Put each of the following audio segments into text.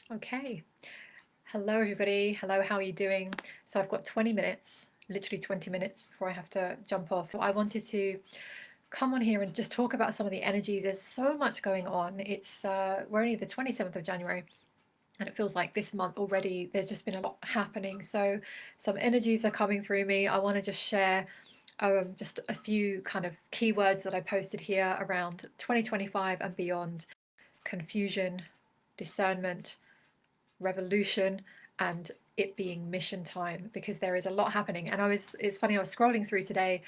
Okay. Hello, everybody. Hello, how are you doing? So I've got 20 minutes, literally 20 minutes before I have to jump off. I wanted to come on here and just talk about some of the energies. There's so much going on. We're only the 27th of January, and it feels like this month already there's just been a lot happening. So some energies are coming through me. I want to just share just a few kind of keywords that I posted here around 2025 and beyond: confusion, discernment, revolution, and it being mission time, because there is a lot happening. And it's funny, I was scrolling through today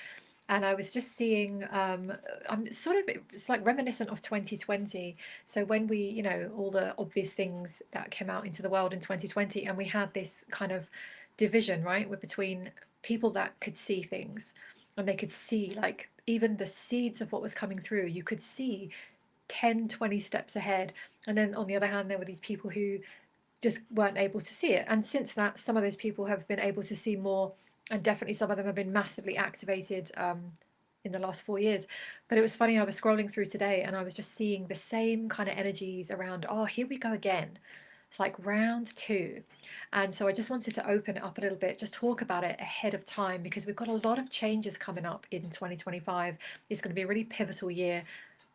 and I was just seeing, I'm sort of, it's like reminiscent of 2020. So when we, all the obvious things that came out into the world in 2020, and we had this kind of division, right, with between people that could see things, and they could see like even the seeds of what was coming through. You could see 10, 20 steps ahead. And then on the other hand, there were these people who just weren't able to see it. And since that, some of those people have been able to see more, and definitely some of them have been massively activated in the last 4 years. But it was funny, I was scrolling through today and I was just seeing the same kind of energies around, oh, here we go again. It's like round two. And so I just wanted to open it up a little bit, just talk about it ahead of time, because we've got a lot of changes coming up in 2025. It's going to be a really pivotal year.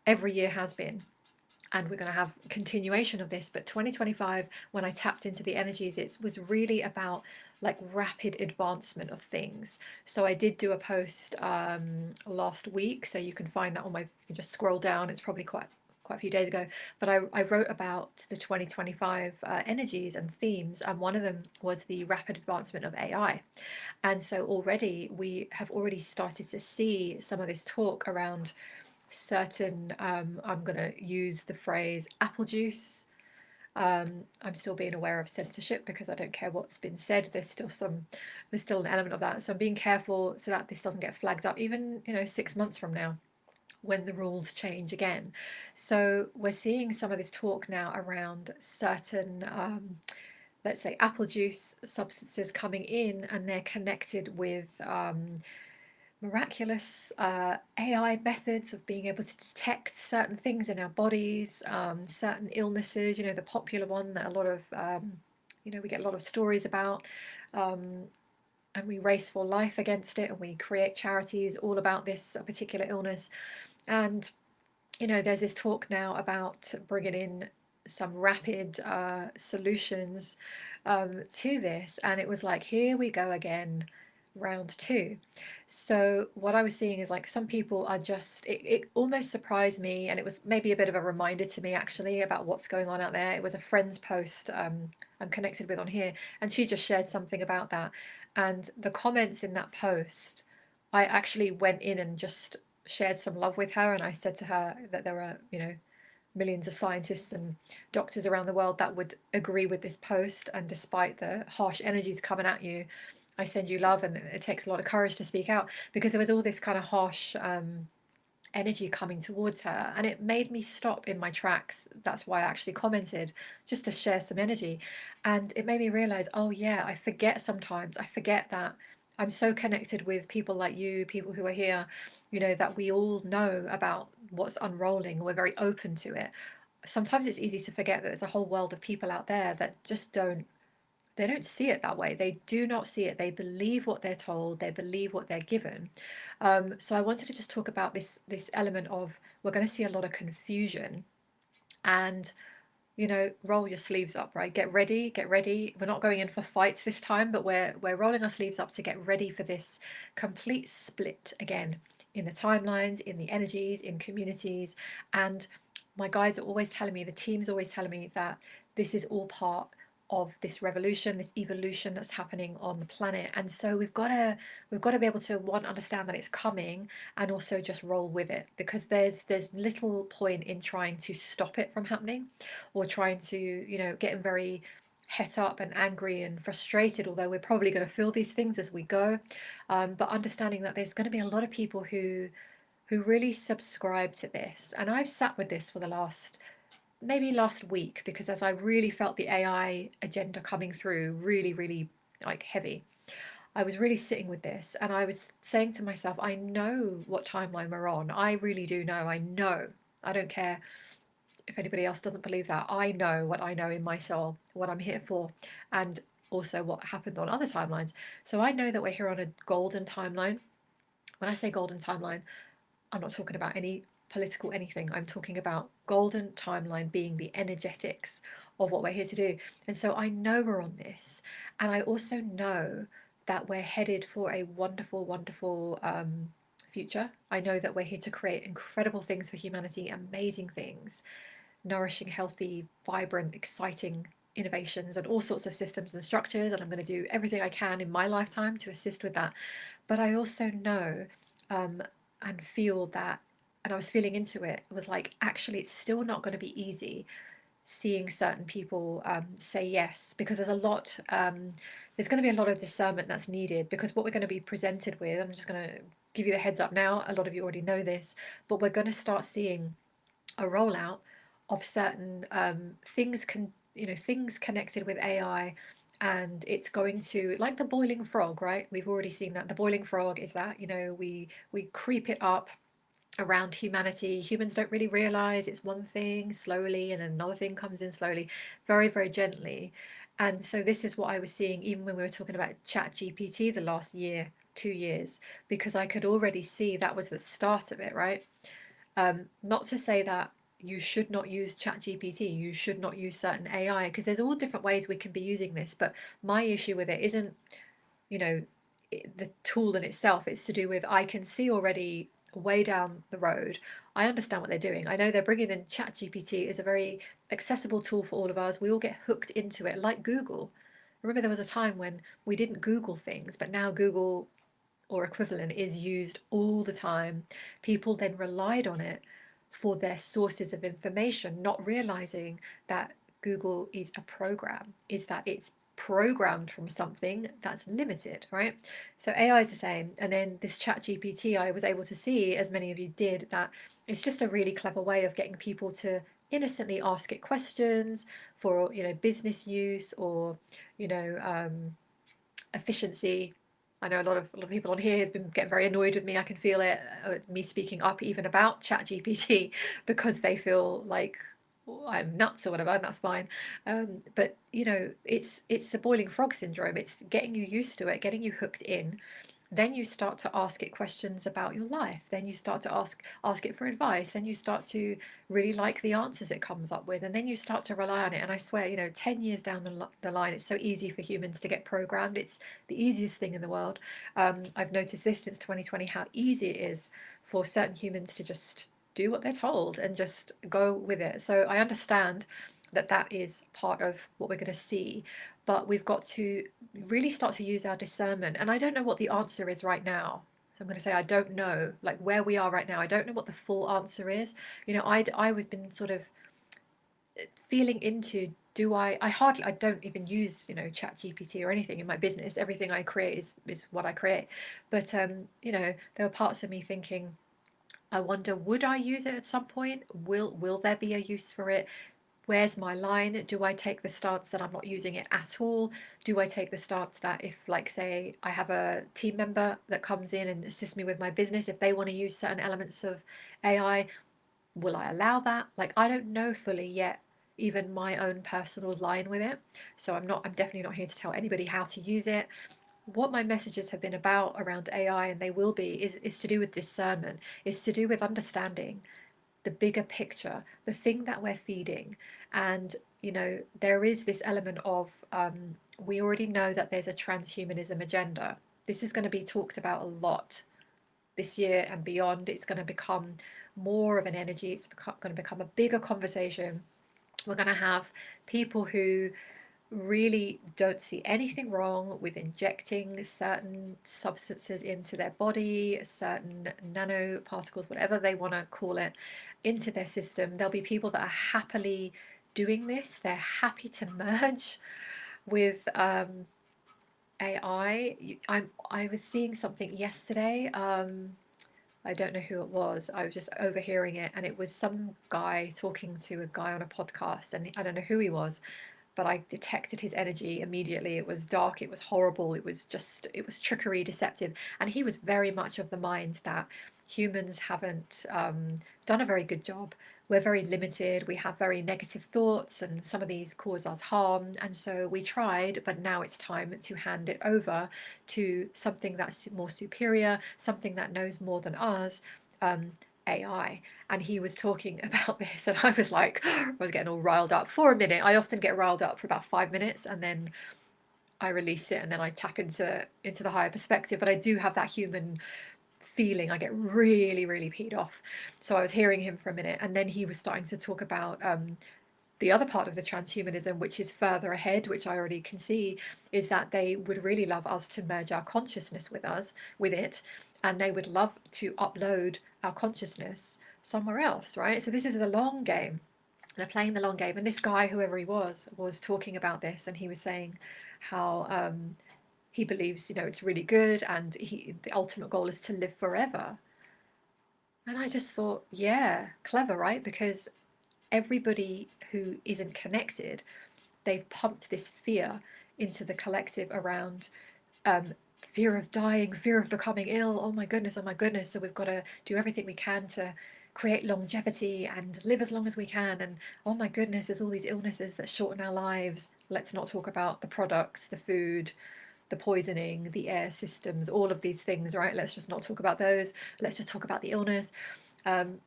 Every year has been, and we're going to have continuation of this. But 2025, when I tapped into the energies, it was really about like rapid advancement of things. So I did do a post last week, so you can find that on you can just scroll down. It's probably quite a few days ago, but I wrote about the 2025 energies and themes, and one of them was the rapid advancement of AI. And so already we have already started to see some of this talk around certain, I'm going to use the phrase apple juice. I'm still being aware of censorship because I don't care what's been said. There's still an element of that. So I'm being careful so that this doesn't get flagged up, even 6 months from now when the rules change again. So we're seeing some of this talk now around certain, let's say, apple juice substances coming in, and they're connected with miraculous AI methods of being able to detect certain things in our bodies, certain illnesses. The popular one that a lot of, we get a lot of stories about, and we race for life against it, and we create charities all about this particular illness. And, there's this talk now about bringing in some rapid solutions to this. And it was like, here we go again, round two. So what I was seeing is like some people are just, it almost surprised me, and it was maybe a bit of a reminder to me actually about what's going on out there. It was a friend's post I'm connected with on here, and she just shared something about that. And the comments in that post, I actually went in and just shared some love with her, and I said to her that there are, millions of scientists and doctors around the world that would agree with this post, and despite the harsh energies coming at you, I send you love. And it takes a lot of courage to speak out, because there was all this kind of harsh energy coming towards her, and it made me stop in my tracks. That's why I actually commented, just to share some energy. And it made me realize, oh yeah, I forget sometimes. I forget that I'm so connected with people like you, people who are here, that we all know about what's unrolling. We're very open to it. Sometimes it's easy to forget that there's a whole world of people out there that just don't see it that way. They do not see it. They believe what they're told. They believe what they're given. So I wanted to just talk about this element of, we're going to see a lot of confusion, and roll your sleeves up, right? Get ready, get ready. We're not going in for fights this time, but we're rolling our sleeves up to get ready for this complete split again, in the timelines, in the energies, in communities. And my guides are always telling me, the team's always telling me that this is all part of this revolution, this evolution that's happening on the planet. And so we've got to be able to, one, understand that it's coming, and also just roll with it, because there's little point in trying to stop it from happening, or trying to get very het up and angry and frustrated, although we're probably going to feel these things as we go. But understanding that there's going to be a lot of people who really subscribe to this. And I've sat with this for the last week, because as I really felt the AI agenda coming through really, really like heavy, I was really sitting with this, and I was saying to myself, I know what timeline we're on. I really do know. I know. I don't care if anybody else doesn't believe that, I know what I know in my soul, what I'm here for, and also what happened on other timelines. So I know that we're here on a golden timeline. When I say golden timeline, I'm not talking about any political anything. I'm talking about golden timeline being the energetics of what we're here to do. And so I know we're on this. And I also know that we're headed for a wonderful, wonderful future. I know that we're here to create incredible things for humanity, amazing things, nourishing, healthy, vibrant, exciting innovations and all sorts of systems and structures. And I'm going to do everything I can in my lifetime to assist with that. But I also know and feel that, and I was feeling into it, it was like, actually, it's still not going to be easy seeing certain people say yes, because there's going to be a lot of discernment that's needed, because what we're going to be presented with, I'm just going to give you the heads up now, a lot of you already know this, but we're going to start seeing a rollout of certain things connected with AI, and it's going to, like the boiling frog, right? We've already seen that the boiling frog is that, we creep it up around humanity. Humans don't really realize it's one thing slowly, and another thing comes in slowly, very, very gently. And so this is what I was seeing even when we were talking about Chat GPT the last year, 2 years, because I could already see that was the start of it, right? Not to say that you should not use ChatGPT, you should not use certain AI, because there's all different ways we can be using this. But my issue with it isn't, you know, the tool in itself. It's to do with, I can see already way down the road. I understand what they're doing. I know they're bringing in ChatGPT is a very accessible tool for all of us. We all get hooked into it, like Google. Remember, there was a time when we didn't Google things, but now Google or equivalent is used all the time. People then relied on it for their sources of information, not realizing that Google is a program, is that it's programmed from something that's limited, right? So AI is the same. And then this Chat GPT, I was able to see, as many of you did, that it's just a really clever way of getting people to innocently ask it questions for, business use, or, efficiency. I know a lot of people on here have been getting very annoyed with me. I can feel it, me speaking up even about ChatGPT, because they feel like, I'm nuts or whatever, and that's fine. But it's a boiling frog syndrome. It's getting you used to it, getting you hooked in. Then you start to ask it questions about your life. Then you start to ask it for advice. Then you start to really like the answers it comes up with, and then you start to rely on it. And I swear, 10 years down the line, it's so easy for humans to get programmed. It's the easiest thing in the world. I've noticed this since 2020, how easy it is for certain humans to just do what they're told and just go with it. So I understand that that is part of what we're going to see, but we've got to really start to use our discernment. And I don't know what the answer is right now. So I'm going to say I don't know, like where we are right now. I don't know what the full answer is. I've been sort of feeling into, I don't even use, Chat GPT or anything in my business. Everything I create is what I create. But there were parts of me thinking, I wonder, would I use it at some point? Will there be a use for it? Where's my line? Do I take the stance that I'm not using it at all? Do I take the stance that if, like, say, I have a team member that comes in and assists me with my business, if they want to use certain elements of AI, will I allow that? Like, I don't know fully yet, even my own personal line with it. So I'm definitely not here to tell anybody how to use it. What my messages have been about around AI, and they will be, is to do with discernment, is to do with understanding the bigger picture, the thing that we're feeding. And, there is this element of, we already know that there's a transhumanism agenda. This is going to be talked about a lot this year and beyond. It's going to become more of an energy, going to become a bigger conversation. We're going to have people who really don't see anything wrong with injecting certain substances into their body, certain nanoparticles, whatever they want to call it, into their system. There'll be people that are happily doing this. They're happy to merge with AI. I was seeing something yesterday. I don't know who it was. I was just overhearing it, and it was some guy talking to a guy on a podcast, and I don't know who he was, but I detected his energy immediately. It was dark, it was horrible, it was trickery, deceptive. And he was very much of the mind that humans haven't done a very good job we're very limited, we have very negative thoughts, and some of these cause us harm. And so we tried, but now it's time to hand it over to something that's more superior, something that knows more than us, um, AI. And he was talking about this, and I was like, I was getting all riled up for a minute. I often get riled up for about 5 minutes, and then I release it, and then I tap into the higher perspective. But I do have that human feeling. I get really, really peed off. So I was hearing him for a minute, and then he was starting to talk about the other part of the transhumanism, which is further ahead, which I already can see, is that they would really love us to merge our consciousness with it, and they would love to upload our consciousness somewhere else, right? So this is the long game. They're playing the long game, and this guy, whoever he was talking about this, and he was saying how he believes, it's really good, and the ultimate goal is to live forever. And I just thought, yeah, clever, right? Because everybody who isn't connected, they've pumped this fear into the collective around um, fear of dying, fear of becoming ill. Oh my goodness, oh my goodness. So we've got to do everything we can to create longevity and live as long as we can. And oh my goodness, there's all these illnesses that shorten our lives. Let's not talk about the products, the food, the poisoning, the air systems, all of these things, right? Let's just not talk about those. Let's just talk about the illness. Um,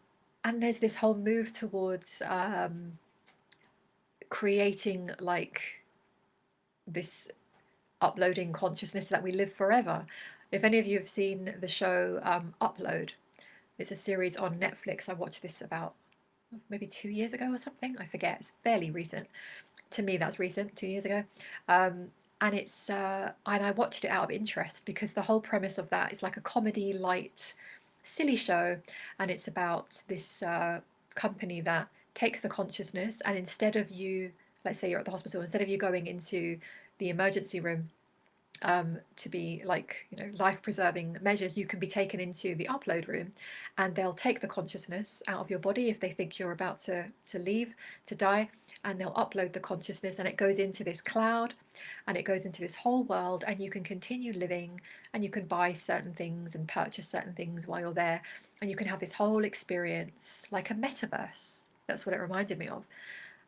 and there's this whole move towards creating like this uploading consciousness that we live forever. If any of you have seen the show Upload, it's a series on Netflix. I watched this about maybe 2 years ago or something. I forget. It's fairly recent. To me, that's recent, 2 years ago. And I watched it out of interest because the whole premise of that is like a comedy light, silly show, and it's about this company that takes the consciousness, and instead of you, let's say you're at the hospital, instead of you going into the emergency room to be like, life preserving measures, you can be taken into the upload room, and they'll take the consciousness out of your body if they think you're about to leave, to die, and they'll upload the consciousness, and it goes into this cloud, and it goes into this whole world, and you can continue living, and you can buy certain things and purchase certain things while you're there, and you can have this whole experience like a metaverse. That's what it reminded me of.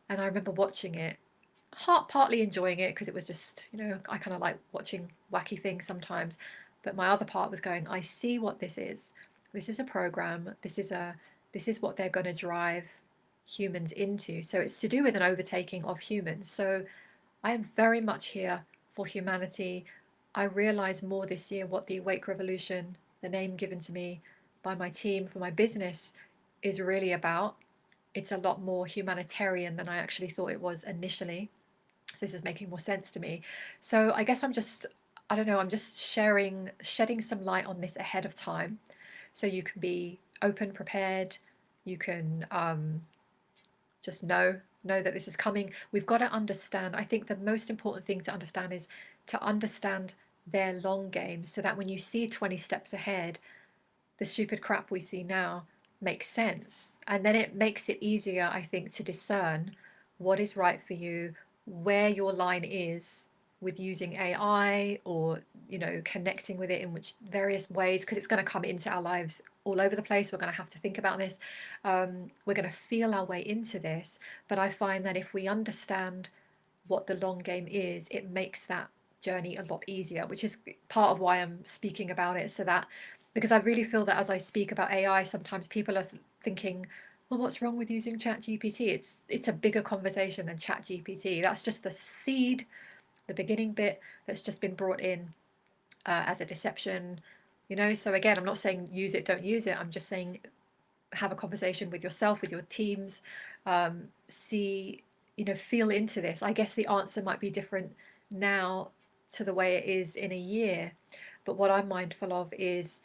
And I remember watching it, partly enjoying it because it was just, I kind of like watching wacky things sometimes. But my other part was going, I see what this is. This is a program. This is what they're going to drive humans into. So it's to do with an overtaking of humans. So I am very much here for humanity. I realized more this year what the Awake Revolution, the name given to me by my team for my business, is really about. It's a lot more humanitarian than I actually thought it was initially. So this is making more sense to me. So I guess I don't know, I'm just shedding some light on this ahead of time, so you can be open, prepared. You can just know that this is coming. We've got to understand. I think the most important thing to understand is to understand their long game, so that when you see 20 steps ahead, the stupid crap we see now makes sense. And then it makes it easier, I think, to discern what is right for you, where your line is with using AI, or, connecting with it in which various ways, because it's going to come into our lives all over the place. We're going to have to think about this. We're going to feel our way into this. But I find that if we understand what the long game is, it makes that journey a lot easier, which is part of why I'm speaking about it. So that, because I really feel that as I speak about AI, sometimes people are thinking, well, what's wrong with using ChatGPT? It's a bigger conversation than ChatGPT. That's just the seed, the beginning bit that's just been brought in as a deception. So again, I'm not saying use it, don't use it. I'm just saying have a conversation with yourself, with your teams, see, feel into this. I guess the answer might be different now to the way it is in a year, but what I'm mindful of is,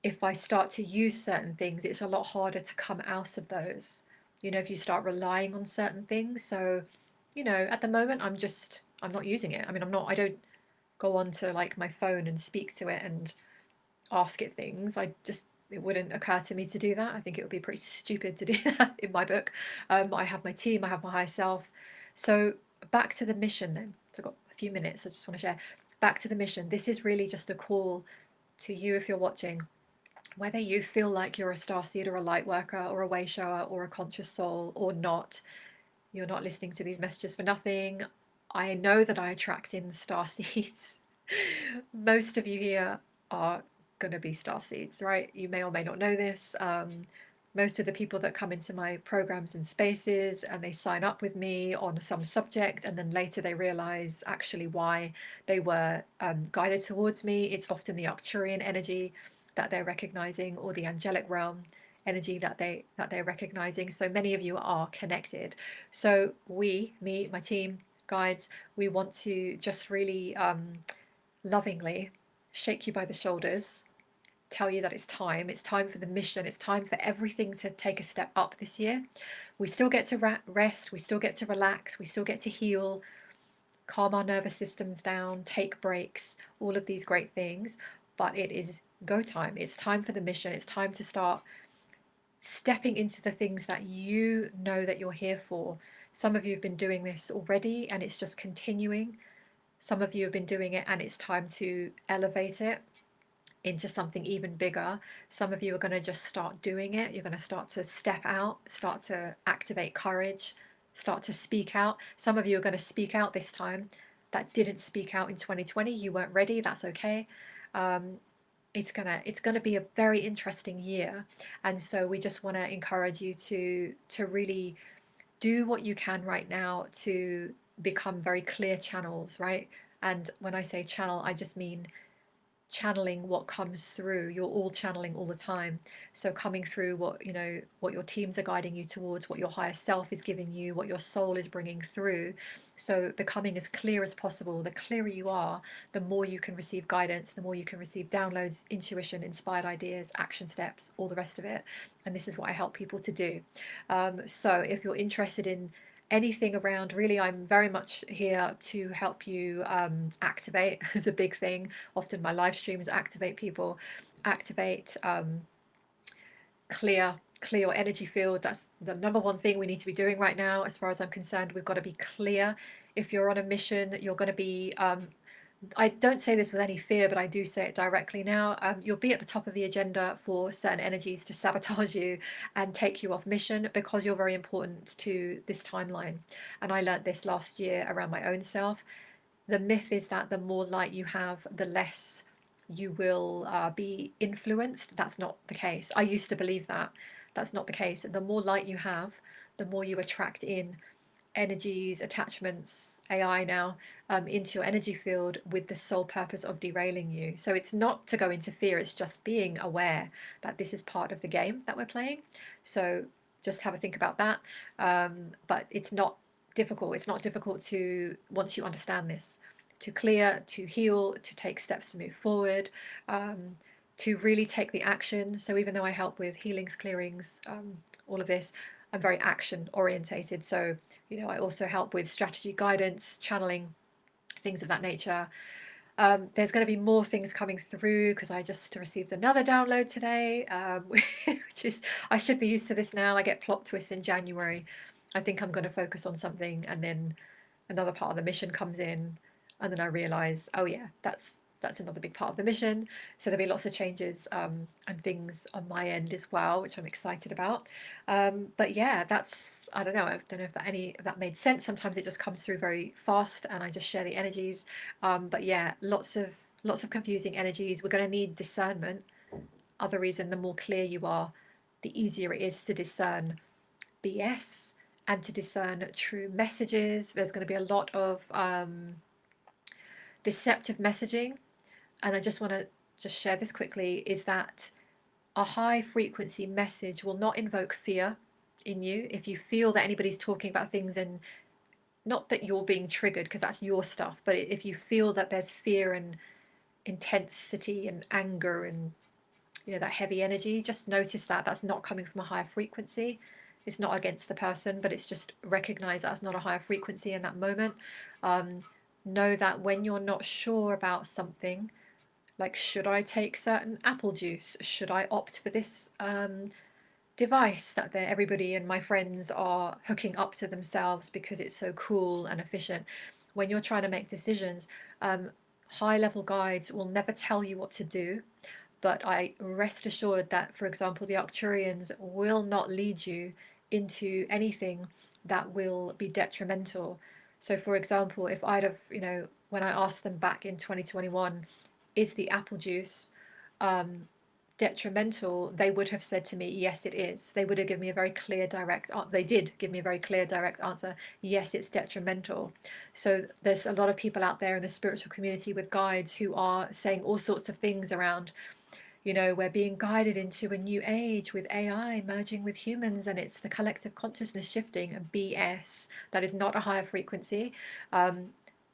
if I start to use certain things, it's a lot harder to come out of those, if you start relying on certain things. So, at the moment, I'm not using it. I mean, I don't go on to like my phone and speak to it and ask it things. It wouldn't occur to me to do that. I think it would be pretty stupid to do that in my book. I have my team, I have my higher self. So back to the mission then. So I've got a few minutes, I just want to share. Back to the mission. This is really just a call to you, if you're watching, whether you feel like you're a starseed or a light worker or a way shower or a conscious soul or not, you're not listening to these messages for nothing. I know that I attract in star seeds. Most of you here are going to be star seeds, right? You may or may not know this. Most of the people that come into my programs and spaces and they sign up with me on some subject, and then later they realize actually why they were guided towards me. It's often the Arcturian energy that they're recognizing, or the angelic realm energy that they're recognizing. So many of you are connected. So me, my team, guides, we want to just really lovingly shake you by the shoulders, tell you that it's time. It's time for the mission. It's time for everything to take a step up this year. We still get to rest. We still get to relax. We still get to heal, calm our nervous systems down, take breaks, all of these great things. But it is go time. It's time for the mission. It's time to start stepping into the things that you know that you're here for. Some of you have been doing this already and it's just continuing. Some of you have been doing it and it's time to elevate it into something even bigger. Some of you are going to just start doing it. You're going to start to step out, start to activate courage, start to speak out. Some of you are going to speak out this time that didn't speak out in 2020. You weren't ready. That's okay. It's gonna be a very interesting year, and so we just want to encourage you to really do what you can right now to become very clear channels, right? And when I say channel, I just mean channeling what comes through. You're all channeling all the time, so coming through what you know, what your teams are guiding you towards, what your higher self is giving you, what your soul is bringing through. So becoming as clear as possible. The clearer you are, the more you can receive guidance, the more you can receive downloads, intuition, inspired ideas, action steps, all the rest of it. And this is what I help people to do. So if you're interested in anything around, really, I'm very much here to help you activate is a big thing. Often my live streams activate people, activate, clear your energy field. That's the number one thing we need to be doing right now, as far as I'm concerned. We've got to be clear. If you're on a mission, you're going to be I don't say this with any fear, but I do say it directly now. You'll be at the top of the agenda for certain energies to sabotage you and take you off mission, because you're very important to this timeline. And I learnt this last year around my own self. The myth is that the more light you have, the less you will be influenced. That's not the case. I used to believe that. That's not the case. The more light you have, the more you attract in energies, attachments, AI now, into your energy field with the sole purpose of derailing you. So it's not to go into fear, it's just being aware that this is part of the game that we're playing. So just have a think about that. But it's not difficult. It's not difficult to, once you understand this, to clear, to heal, to take steps to move forward, to really take the action. So even though I help with healings, clearings, all of this, I'm very action orientated. So, you know, I also help with strategy, guidance, channeling, things of that nature. There's going to be more things coming through because I just received another download today, which is, I should be used to this now. I get plot twists in January. I think I'm going to focus on something, and then another part of the mission comes in, and then I realize, oh yeah, that's another big part of the mission. So there'll be lots of changes and things on my end as well, which I'm excited about. But yeah, I don't know. I don't know if that made sense. Sometimes it just comes through very fast, and I just share the energies. But yeah, lots of confusing energies. We're going to need discernment. Other reason, the more clear you are, the easier it is to discern BS and to discern true messages. There's going to be a lot of deceptive messaging. And I just want to just share this quickly, is that a high frequency message will not invoke fear in you. If you feel that anybody's talking about things, and not that you're being triggered because that's your stuff, but if you feel that there's fear and intensity and anger and, you know, that heavy energy, just notice that that's not coming from a higher frequency. It's not against the person, but it's just recognize that's not a higher frequency in that moment. Know that when you're not sure about something, like, should I take certain apple juice? Should I opt for this device that everybody and my friends are hooking up to themselves because it's so cool and efficient? When you're trying to make decisions, high level guides will never tell you what to do, but I rest assured that, for example, the Arcturians will not lead you into anything that will be detrimental. So, for example, if I'd have, when I asked them back in 2021, is the apple juice detrimental, they would have said to me, yes, it is. They would have given me a very clear, direct, they did give me a very clear, direct answer. Yes, it's detrimental. So there's a lot of people out there in the spiritual community with guides who are saying all sorts of things around, we're being guided into a new age with AI merging with humans, and it's the collective consciousness shifting. And BS. That is not a higher frequency.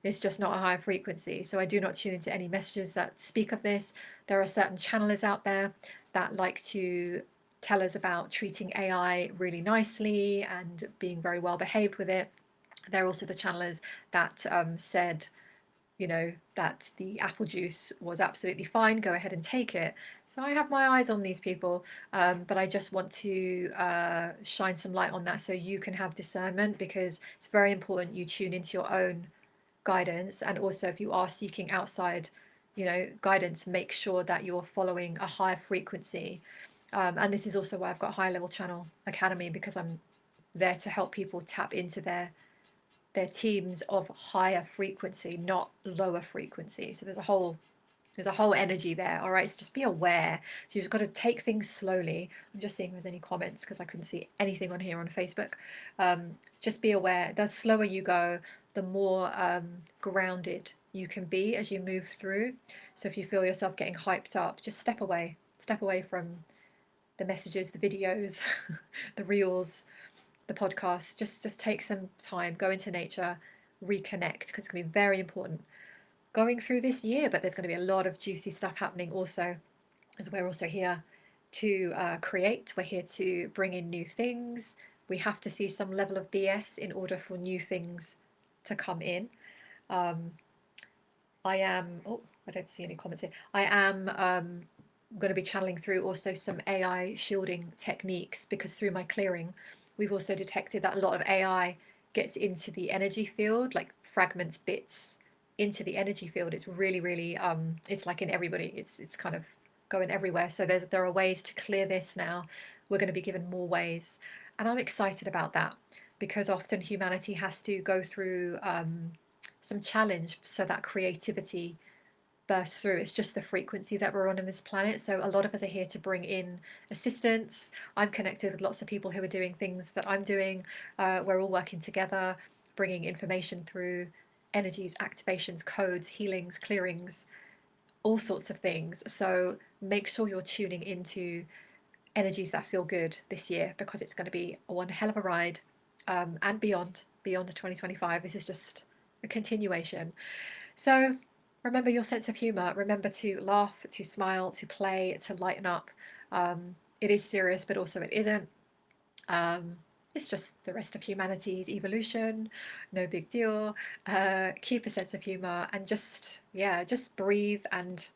It's just not a higher frequency. So I do not tune into any messages that speak of this. There are certain channelers out there that like to tell us about treating AI really nicely and being very well behaved with it. There are also the channelers that said, that the apple juice was absolutely fine, go ahead and take it. So I have my eyes on these people, but I just want to shine some light on that so you can have discernment, because it's very important you tune into your own guidance. And also, if you are seeking outside, guidance, make sure that you're following a higher frequency. And this is also why I've got High Level Channel Academy, because I'm there to help people tap into their teams of higher frequency, not lower frequency. So there's a whole energy there. All right, so just be aware. So you've just got to take things slowly. I'm just seeing if there's any comments because I couldn't see anything on here on Facebook. Just be aware. The slower you go, the more grounded you can be as you move through. So if you feel yourself getting hyped up, just step away. Step away from the messages, the videos, the reels, the podcast. Just take some time, go into nature, reconnect, because it's going to be very important going through this year. But there's going to be a lot of juicy stuff happening also, as we're also here to create. We're here to bring in new things. We have to see some level of BS in order for new things to come in. I don't see any comments here. I am going to be channeling through also some AI shielding techniques, because through my clearing, we've also detected that a lot of AI gets into the energy field, like fragments, bits into the energy field. It's really, really, it's like in everybody. It's kind of going everywhere. So there are ways to clear this now. We're going to be given more ways, and I'm excited about that, because often humanity has to go through some challenge so that creativity burst through. It's just the frequency that we're on in this planet. So a lot of us are here to bring in assistance. I'm connected with lots of people who are doing things that I'm doing. We're all working together, bringing information through, energies, activations, codes, healings, clearings, all sorts of things. So make sure you're tuning into energies that feel good this year, because it's going to be one hell of a ride, and beyond 2025. This is just a continuation. So remember your sense of humor. Remember to laugh, to smile, to play, to lighten up. It is serious, but also it isn't. It's just the rest of humanity's evolution. No big deal. Keep a sense of humor, and just breathe and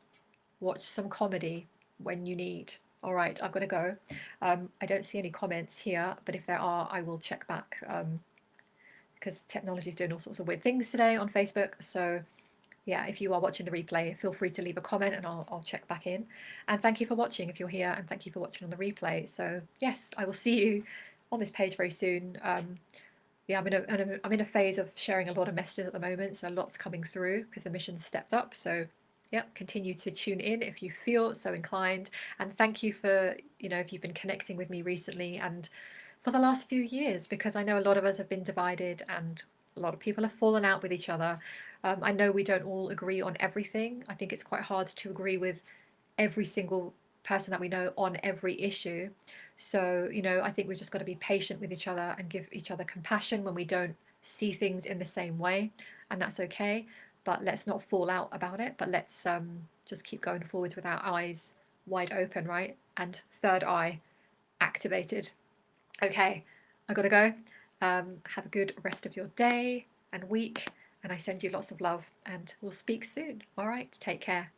watch some comedy when you need. All right, I've got to go. I don't see any comments here, but if there are, I will check back, because technology is doing all sorts of weird things today on Facebook. So yeah, if you are watching the replay, feel free to leave a comment and I'll check back in. And thank you for watching if you're here, and thank you for watching on the replay. So yes, I will see you on this page very soon. Yeah, I'm in a phase of sharing a lot of messages at the moment, so lots coming through because the mission's stepped up. So yeah, continue to tune in if you feel so inclined. And thank you for, if you've been connecting with me recently and for the last few years, because I know a lot of us have been divided and a lot of people have fallen out with each other. I know we don't all agree on everything. I think it's quite hard to agree with every single person that we know on every issue. So, I think we've just got to be patient with each other and give each other compassion when we don't see things in the same way, and that's okay. But let's not fall out about it, but let's just keep going forwards with our eyes wide open, right? And third eye activated. Okay, I gotta go. Have a good rest of your day and week, and I send you lots of love, and we'll speak soon. All right, take care.